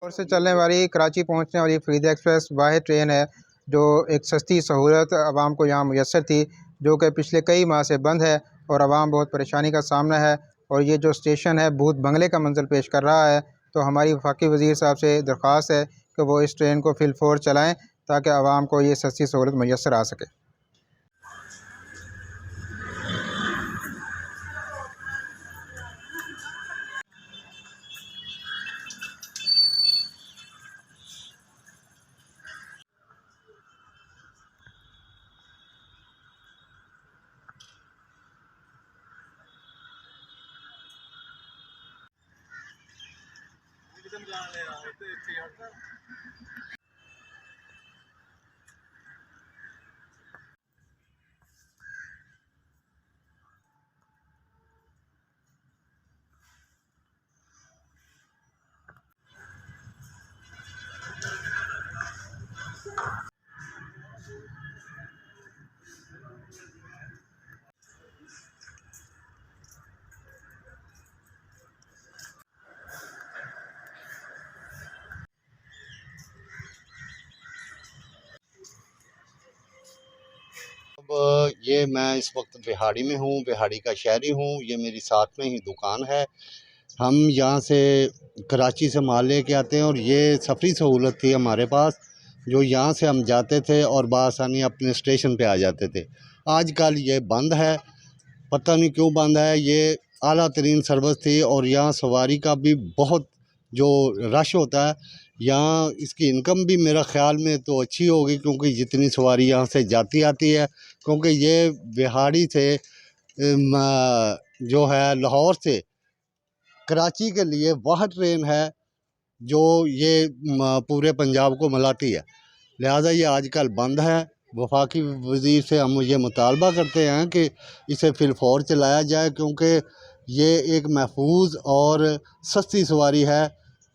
और से चलने वाली कराची पहुंचने वाली फरीदा एक्सप्रेस वाहिद ट्रेन है जो एक सस्ती सहूलत आवाम को यहाँ मुयसर थी, जो कि पिछले कई माह से बंद है और आवाम बहुत परेशानी का सामना है। और ये जो स्टेशन है भूत बंगले का मंजर पेश कर रहा है। तो हमारी वफाकी वज़ीर साहब से दरख्वास्त है कि वो इस ट्रेन को फिलफोर चलाएँ ताकि आवाम को ये सस्ती सहूलत मुयसर आ सके। अब ये मैं इस वक्त बिहाड़ी में हूँ, बिहाड़ी का शहरी हूँ। ये मेरी साथ में ही दुकान है। हम यहाँ से कराची से माल लेके आते हैं और ये सफरी सहूलत थी हमारे पास, जो यहाँ से हम जाते थे और बआसानी अपने स्टेशन पे आ जाते थे। आजकल ये बंद है, पता नहीं क्यों बंद है। ये आला तरीन सर्विस थी और यहाँ सवारी का भी बहुत जो रश होता है, यहाँ इसकी इनकम भी मेरा ख़्याल में तो अच्छी होगी, क्योंकि जितनी सवारी यहाँ से जाती आती है। क्योंकि ये बिहाड़ी से जो है लाहौर से कराची के लिए वह ट्रेन है जो ये पूरे पंजाब को मिलाती है। लिहाजा ये आजकल बंद है। वफाकी वज़ीर से हम ये मुतालबा करते हैं कि इसे फिलफौर चलाया जाए, क्योंकि ये एक महफूज और सस्ती सवारी है।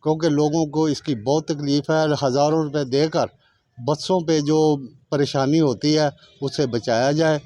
क्योंकि लोगों को इसकी बहुत तकलीफ़ है। हज़ारों रुपए देकर बसों पे जो परेशानी होती है उससे बचाया जाए।